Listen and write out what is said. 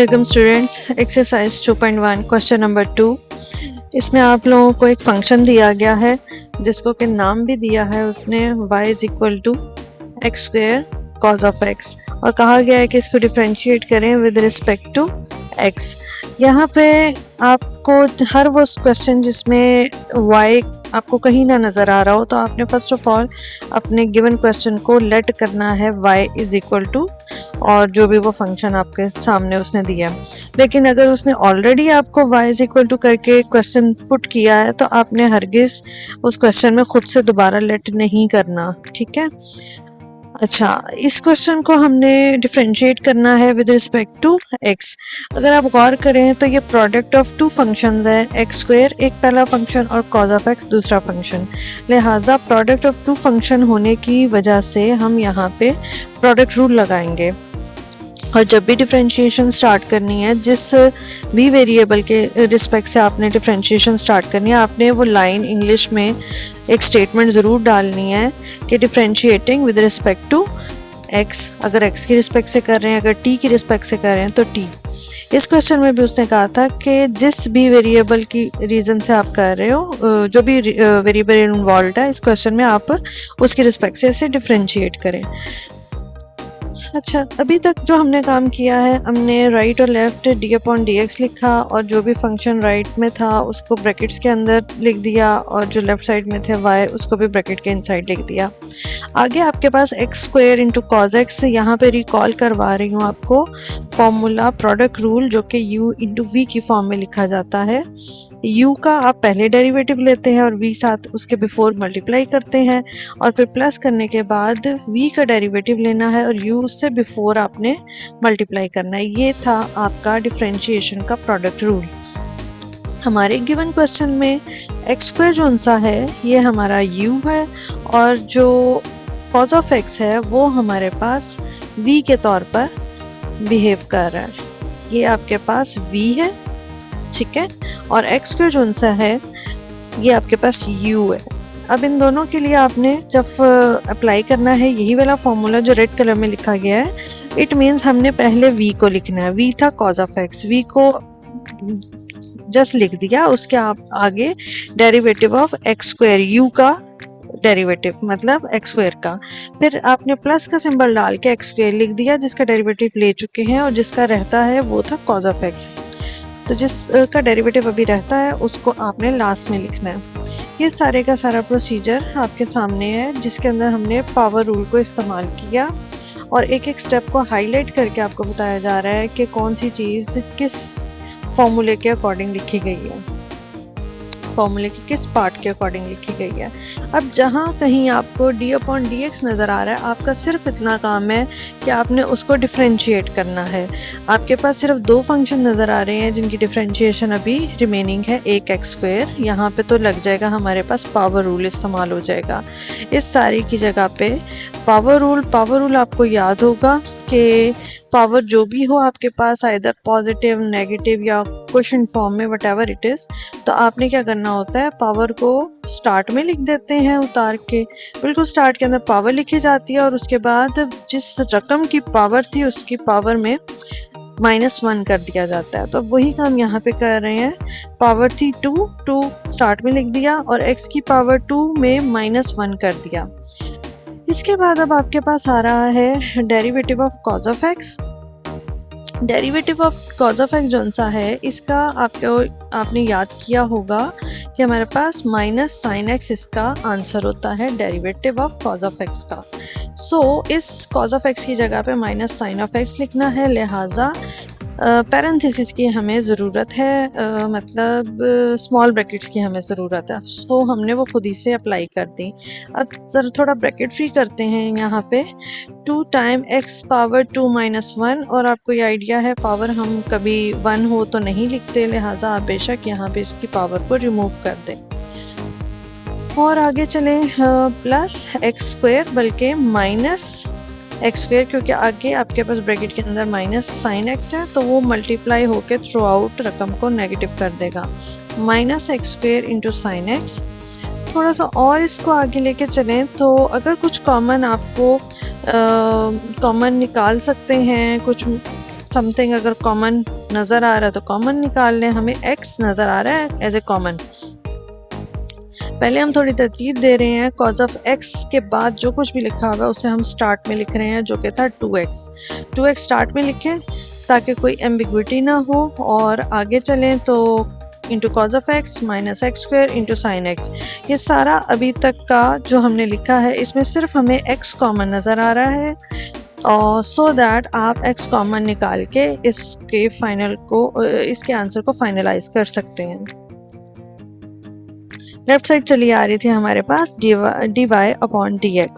अस्सलामुअलैकुम students. Exercise 2.1 question number 2। इसमें आप लोगों को एक फंक्शन दिया गया है जिसको कि नाम भी दिया है उसने y is equal to x square cos of x, और कहा गया है कि इसको डिफ्रेंशिएट करें विद रिस्पेक्ट टू x। यहाँ पे आपको हर वो क्वेश्चन जिसमें y आपको कहीं ना नज़र आ रहा हो तो आपने फर्स्ट ऑफ ऑल अपने गिवन क्वेश्चन को लेट करना है y इज इक्वल टू और जो भी वो फंक्शन आपके सामने उसने दिया है। लेकिन अगर उसने ऑलरेडी आपको y इज इक्वल टू करके क्वेश्चन पुट किया है तो आपने हरगिज़ उस क्वेश्चन में खुद से दोबारा लेट नहीं करना, ठीक है। अच्छा, इस क्वेश्चन को हमने डिफरेंशिएट करना है विद रिस्पेक्ट टू x। अगर आप गौर करें तो ये प्रोडक्ट ऑफ टू फंक्शंस है, एक्स स्क्वायर एक पहला फंक्शन और कॉज ऑफ x दूसरा फंक्शन। लिहाजा प्रोडक्ट ऑफ टू फंक्शन होने की वजह से हम यहाँ पे प्रोडक्ट रूल लगाएंगे, और जब भी डिफरेंशिएशन स्टार्ट करनी है जिस भी वेरिएबल के रिस्पेक्ट से आपने डिफरेंशिएशन स्टार्ट करनी है, आपने वो लाइन इंग्लिश में एक स्टेटमेंट ज़रूर डालनी है कि differentiating with respect to x। अगर x की रिस्पेक्ट से कर रहे हैं, अगर t की रिस्पेक्ट से कर रहे हैं तो t। इस क्वेश्चन में भी उसने कहा था कि जिस भी वेरिएबल की रीज़न से आप कर रहे हो, जो भी वेरिएबल इन्वॉल्व है इस क्वेश्चन में, आप उसकी रिस्पेक्ट से इसे डिफरेंशिएट करें। अच्छा, अभी तक जो हमने काम किया है, हमने राइट और लेफ्ट d/dx लिखा और जो भी फंक्शन राइट में था उसको ब्रैकेट्स के अंदर लिख दिया, और जो लेफ्ट साइड में थे y उसको भी ब्रैकेट के इनसाइड लिख दिया। आगे आपके पास x square into cos x, यहाँ पे रिकॉल करवा रही हूँ आपको फॉर्मूला प्रोडक्ट रूल जो कि u इंटू वी की फॉर्म में लिखा जाता है। u का आप पहले डेरिवेटिव लेते हैं और v साथ उसके बिफोर मल्टीप्लाई करते हैं, और फिर प्लस करने के बाद v का डेरिवेटिव लेना है और u से बिफोर आपने मल्टीप्लाई करना है। ये था आपका डिफरेंशिएशन का प्रोडक्ट रूल। हमारे गिवन क्वेश्चन में एक्स स्क्वायर जो सा है ये हमारा u है, और जो कॉज ऑफ x है वो हमारे पास v के तौर पर बिहेव कर रहा है। ये आपके पास v है, ठीक है, और एक्स स्क्वायर जो सा है ये आपके पास u है। अब इन दोनों के लिए आपने जब अप्लाई करना है यही वाला फॉर्मूला जो रेड कलर में लिखा गया है, इट मीन्स हमने पहले v को लिखना है। v था कॉज ऑफ x, v को जस्ट लिख दिया, उसके आप आगे derivative of x square u का डेरिवेटिव मतलब एक्स स्क्वायर का, फिर आपने प्लस का सिंबल डाल के एक्स स्क्वायर लिख दिया जिसका डेरिवेटिव ले चुके हैं, और जिसका रहता है वो था कॉज ऑफ x। तो जिसका डेरिवेटिव अभी रहता है उसको आपने लास्ट में लिखना है। ये सारे का सारा प्रोसीजर आपके सामने है जिसके अंदर हमने पावर रूल को इस्तेमाल किया, और एक एक स्टेप को हाईलाइट करके आपको बताया जा रहा है कि कौन सी चीज़ किस फॉर्मूले के अकॉर्डिंग लिखी गई है, फॉर्मूले की किस पार्ट के अकॉर्डिंग लिखी गई है। अब जहाँ कहीं आपको d/dx नज़र आ रहा है, आपका सिर्फ इतना काम है कि आपने उसको डिफरेंशिएट करना है। आपके पास सिर्फ दो फंक्शन नज़र आ रहे हैं जिनकी डिफरेंशिएशन अभी रिमेनिंग है, एक एक्स स्क्वायर, यहाँ पे तो लग जाएगा हमारे पास पावर रूल इस्तेमाल हो जाएगा इस सारी की जगह पे। पावर रूल आपको याद होगा कि पावर जो भी हो आपके पास, आइदर पॉजिटिव, नेगेटिव या क्वेश्चन फॉर्म में, व्हाटएवर इट इज़, तो आपने क्या करना होता है, पावर को स्टार्ट में लिख देते हैं उतार के, बिल्कुल स्टार्ट के अंदर पावर लिखी जाती है, और उसके बाद जिस रकम की पावर थी उसकी पावर में -1 कर दिया जाता है। तो वही काम यहाँ पे कर रहे हैं। पावर थी 2 स्टार्ट में लिख दिया और x की पावर 2 में -1 कर दिया। इसके बाद अब आपके पास आ रहा है derivative of cause of x। Derivative of cause of x जो सा है इसका आपने याद किया होगा कि हमारे पास -sin x इसका आंसर होता है derivative of cause of x का। सो इस कॉज ऑफ x की जगह पे -sin ऑफ x लिखना है, लिहाजा पैरेंथेसिस की हमें ज़रूरत है, मतलब स्मॉल ब्रैकेट्स की हमें ज़रूरत है। सो हमने वो खुद ही से अप्लाई कर दी। अब ज़रा थोड़ा ब्रैकेट फ्री करते हैं यहाँ पे, 2 टाइम x पावर 2 -1, और आपको ये आइडिया है पावर हम कभी 1 हो तो नहीं लिखते, लिहाजा आप बेशक यहाँ पे इसकी पावर को रिमूव कर दें। और आगे चलें, प्लस एक्स स्क्वायर बल्कि माइनस एक्स स्क्वायर, क्योंकि आगे आपके पास ब्रैकेट के अंदर -sin x है तो वो मल्टीप्लाई होकर थ्रू आउट रकम को नेगेटिव कर देगा। -x square into sin x। थोड़ा सा और इसको आगे लेके चलें तो अगर कुछ कॉमन आपको कॉमन निकाल सकते हैं, कुछ समथिंग अगर कॉमन नज़र आ रहा है तो कॉमन निकाल लें। हमें x नज़र आ रहा है एज ए कॉमन। पहले हम थोड़ी तरतीब दे रहे हैं, कॉज ऑफ x के बाद जो कुछ भी लिखा होगा उसे हम स्टार्ट में लिख रहे हैं, जो कि था 2x। 2x स्टार्ट में लिखें ताकि कोई एम्बिग्विटी ना हो, और आगे चलें तो into cos of x minus x square into sine x। ये सारा अभी तक का जो हमने लिखा है इसमें सिर्फ हमें x कॉमन नज़र आ रहा है, और सो दैट आप x कॉमन निकाल के इसके आंसर को फाइनलाइज कर सकते हैं। लेफ्ट साइड चली आ रही थी हमारे पास dy अपॉन dx।